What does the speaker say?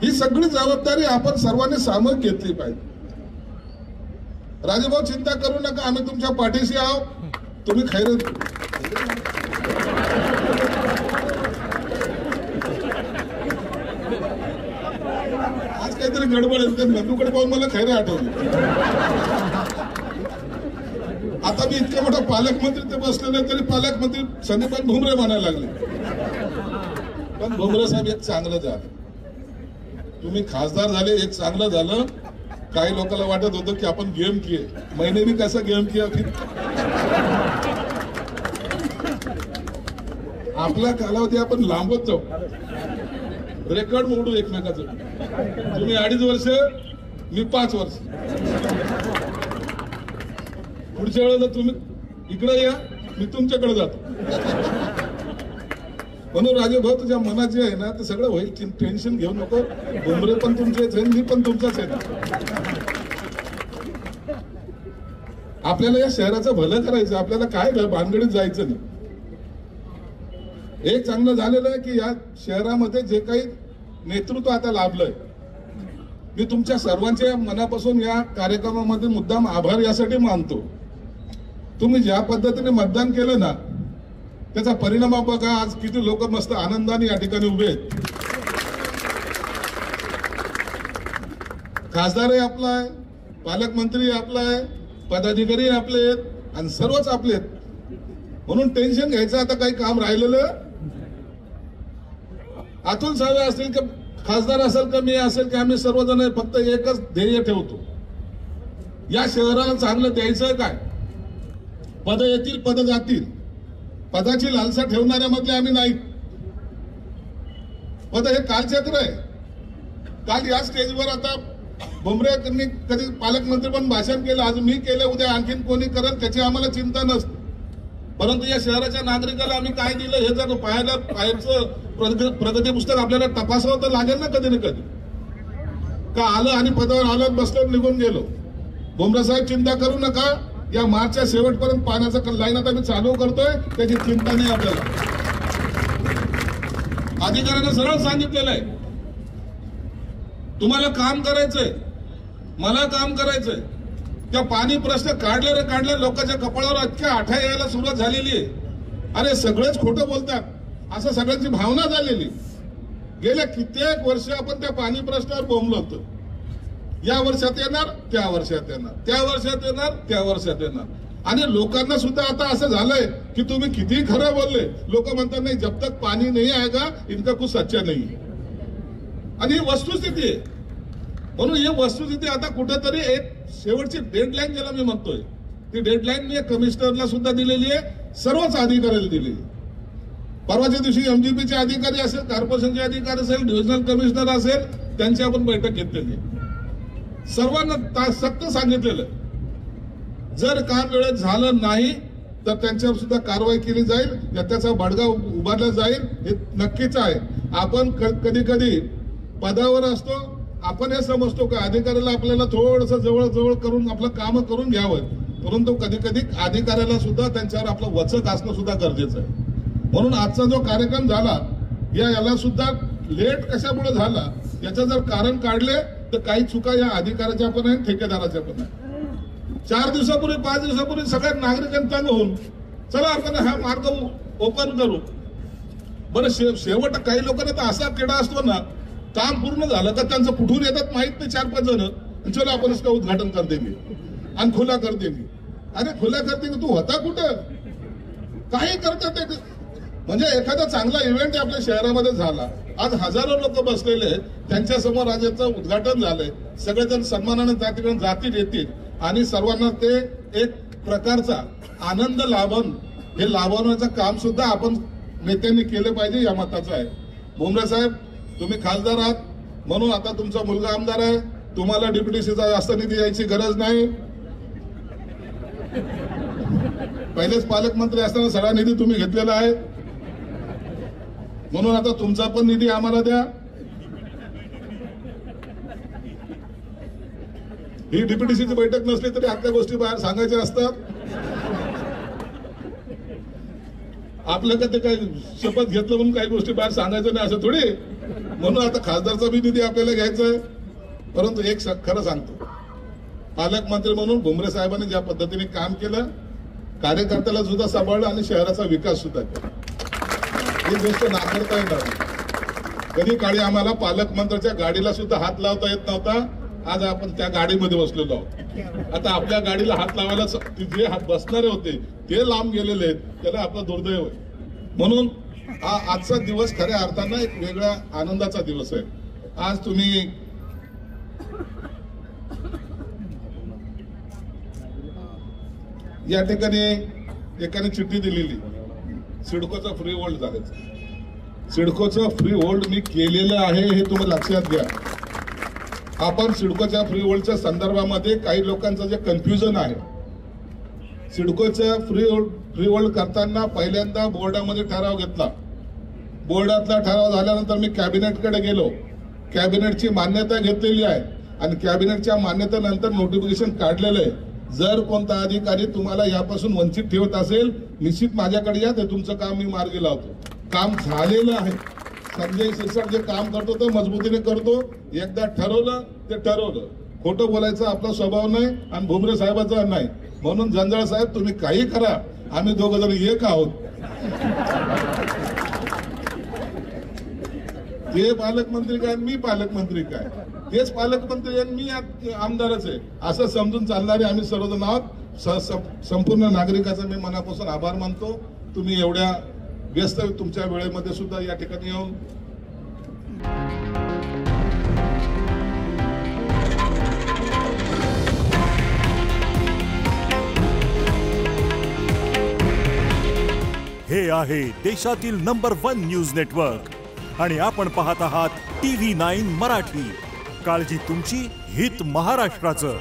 ही सगळी जबाबदारी आपण सर्वांनी सामूहिक घेतली पाहिजे. राजेभाऊ चिंता करू नका, आम्ही तुमच्या पाठीशी आहोत. तुम्ही खैर आज काहीतरी गडबड आहे, नंदूकडे पाहून मला खैर आठवली. आता मी इतका मोठा पालकमंत्री ते बसलेले तरी पालकमंत्री संदीप भुमरे म्हणायला लागले. पण भुमरे साहेब एक चांगलं झालं, तुम्ही खासदार झाले, एक चांगलं झालं. काही लोकांना वाटत होतं की आपण गेम किए, मैंने भी कैसा गेम किया फिर. आपला कालावधी आपण लांबत जाऊ, रेकॉर्ड मोडू एकमेकाचं. तुम्ही 2.5 वर्ष, मी 5 वर्ष. पुढच्या वेळेला तुम्ही इकडे या, मी तुमच्याकडे जातो. म्हणून राजेभाऊ तुझ्या मनात जे आहे ना ते सगळं होईल, टेन्शन घेऊ नको. भुमरे पण तुमचेच आहे, मी पण तुमचाच आहे. आपल्याला या शहराचं भलं करायचं, आपल्याला काय भानगडीत जायचं नाही. एक चांगलं झालेलं आहे की या शहरामध्ये जे काही नेतृत्व आता लाभलंय, मी तुमच्या सर्वांच्या मनापासून या कार्यक्रमामध्ये मुद्दाम आभार यासाठी मानतो. तुम्ही ज्या पद्धतीने मतदान केलं ना त्याचा परिणाम बघा, आज किती लोक मस्त आनंदाने या ठिकाणी उभे आहेत. खासदारही आपला आहे, पालकमंत्री आपला आहे, पदाधिकारी आपले आहेत आणि सर्वच आपले आहेत. म्हणून टेन्शन घ्यायचं आता काही काम राहिलेलं. अतुल सावे असतील का खासदार असेल का मी असेल की आम्ही सर्वजण फक्त एकच ध्येय ठेवतो, या शहराला चांगलं द्यायचं. काय पद येतील पद जातील, पदाची लालसा ठेवणाऱ्यामधले आम्ही नाही. पद हे कालचक्र आहे. काल या स्टेजवर आता भुमरे कधी पालकमंत्री पण भाषण केलं, आज मी केलं, उद्या आणखीन कोणी करेल त्याची आम्हाला चिंता नसते. परंतु या शहराच्या नागरिकाला आम्ही काय दिलं हे जर पाहायचं प्रगती पुस्तक आपल्याला तपासावं तर लागेल ना कधी ना कधी. का आलं आणि पदावर आलं, बसलं, निघून गेलो. भुमरे साहेब चिंता करू नका, या मार्चच्या शेवटपर्यंत पाण्याचा लाईन आता मी चालू करतोय, त्याची चिंता नाही आपल्याला. अधिकाऱ्यांना सरळ सांगितलेलं आहे, तुम्हाला काम करायचंय, मला काम करायचंय. त्या पाणी प्रश्न काढले लोकांच्या कपाळावर इतक्या आठा यायला सुरुवात झालेली आहे. अरे सगळेच खोटं बोलतात असं सगळ्यांची भावना झालेली. गेल्या कित्येक वर्ष आपण त्या पाणी प्रश्नावर बोंबलो होतो. या वर्षात येणार, त्या वर्षात येणार, त्या वर्षात येणार, त्या वर्षात येणार. आणि लोकांना सुद्धा आता असं झालंय की तुम्ही किती खरं बोलले, लोक म्हणतात नाही जब तक पाणी नाही आएगा इनका कुछ सच्चा नाही. आणि ही वस्तुस्थिती आहे. म्हणून ही वस्तुस्थिती आता कुठेतरी एक शेवटची डेडलाईन ज्याला मी म्हणतोय, ती डेडलाईन मी कमिशनरला सुद्धा दिलेली आहे, सर्वच अधिकाऱ्याला दिलेली. परवाच्या दिवशी एमजीपीचे अधिकारी असेल, कॉर्पोरेशनचे अधिकारी असेल, डिव्हिजनल कमिशनर असेल, त्यांची आपण बैठक घेतलेली. सर्वांना सक्त सांगितलेलं, जर काम वेळेत झालं नाही तर त्यांच्यावर सुद्धा कारवाई केली जाईल, त्याचा बडगा उभारला जाईल. हे नक्कीच आहे. आपण कधी कधी पदावर असतो, आपण हे समजतो का अधिकाऱ्याला आपल्याला थोडंसं जवळ जवळ करून आपलं काम करून घ्यावं, परंतु कधी कधी अधिकाऱ्याला सुद्धा त्यांच्यावर आपलं वचक असणं सुद्धा गरजेचं आहे. म्हणून आजचा जो कार्यक्रम झाला याला सुद्धा लेट कशामुळे झाला याचं जर कारण काढले तर काही चुका या अधिकाऱ्याच्या पण आहेत, ठेकेदाराच्या पण आहेत. 4 दिवसापूर्वी 5 दिवसापूर्वी सगळ्या नागरिकांनी तंग होऊन चला आपण हा मार्ग ओपन करू. बरं शेवट काही लोकांना तर असा किडा असतो ना, काम पूर्ण झालं का त्यांचं कुठून येतात माहित नाही 4-5 जण, चलो आपण इसका उद्घाटन कर देंगे आणि खुला कर देंगे. अरे खुला कर देंगे, तू होता कुठं? काही करतात ते. म्हणजे एखादा चांगला इव्हेंट आपल्या शहरामध्ये झाला, आज हजारो लोक बसलेले आहेत, त्यांच्या समोर आज याचं उद्घाटन झालंय, सगळेजण सन्मानाने त्या ठिकाणी जातील येतील आणि सर्वांना ते एक प्रकारचा आनंद लाभन हे लाभवण्याचं काम सुद्धा आपण नेत्यांनी केलं पाहिजे, या मताचं आहे. भुमरे साहेब तुम्ही खासदार आहात म्हणून आता तुमचा मुलगा आमदार आहे, तुम्हाला डेप्युटीसीचा जास्त निधी यायची गरज नाही. पहिलेच पालकमंत्री असताना सगळा निधी तुम्ही घेतलेला आहे, म्हणून आता तुमचा पण निधी आम्हाला द्या. ही डेप्युटीसीची बैठक नसली तरी आपल्या गोष्टी बाहेर सांगायच्या असतात. आपलं का ते काही शपथ घेतलं म्हणून काही गोष्टी बाहेर सांगायचं नाही असं थोडी. म्हणून आता खासदारचा बी निधी आपल्याला घ्यायचा आहे. परंतु एक खरं सांगतो, पालकमंत्री म्हणून भुमरे साहेबांनी ज्या पद्धतीने काम केलं, कार्यकर्त्याला सुद्धा सांभाळलं आणि शहराचा विकास सुद्धा केला, ही गोष्ट नाकारता येणार. कधी काळी आम्हाला पालकमंत्र्याच्या गाडीला सुद्धा हात लावता येत नव्हता. आज आपण त्या गाडीमध्ये बसलेलो आहोत. आता आपल्या गाडीला हात लावायला जे हात बसणारे होते ते लांब गेलेले आहेत, त्याला आपला दुर्दैव आहे. म्हणून हा आजचा दिवस खऱ्या अर्थानं एक वेगळा आनंदाचा दिवस आहे. आज तुम्ही या ठिकाणी एकाने चिठ्ठी दिलेली, सिडकोचा फ्री होल्ड झाल्याचं. सिडकोचं फ्री होल्ड मी केलेलं आहे हे तुम्ही लक्षात घ्या. आपण सिडकोच्या फ्री होल्डच्या संदर्भामध्ये काही लोकांचं जे कन्फ्युजन आहे, सिडकोचं फ्री होल्ड करताना पहिल्यांदा बोर्डामध्ये ठराव घेतला. बोर्डातला ठराव झाल्यानंतर मी कॅबिनेटकडे गेलो, कॅबिनेटची मान्यता घेतलेली आहे आणि कॅबिनेटच्या मान्यतेनंतर नोटिफिकेशन काढलेलं आहे. जर कोणता अधिकारी तुम्हाला यापासून वंचित ठेवत असेल, निश्चित माझ्याकडे या, ते तुमचं काम मी मार्गी लावतो. काम झालेलं आहे. संजय शिरसाट जे काम करतो ते मजबूतीने करतो. एकदा ठरवलं ते ठरवलं. खोटं बोलायचा आपला स्वभाव नाही आणि भुमरे साहेबाचा नाही. म्हणून जंजाळ साहेब, तुम्ही काही करा, आम्ही दोघं जण एक आहोत. ते पालकमंत्री काय, मी पालकमंत्री काय, तेच पालकमंत्री आणि मी आमदारच आहे, असं समजून चालणारे आम्ही सर्वजण आहोत. संपूर्ण नागरिकाचा मी मनापासून आभार मानतो. तुम्ही एवढ्या व्यस्त तुमच्या वेळेमध्ये सुद्धा या ठिकाणी येऊन हे आहे देशातील नंबर 1 न्यूज नेटवर्क आणि आपण पाहत आहात TV9 मराठी. काळजी तुमची, हित महाराष्ट्राचं.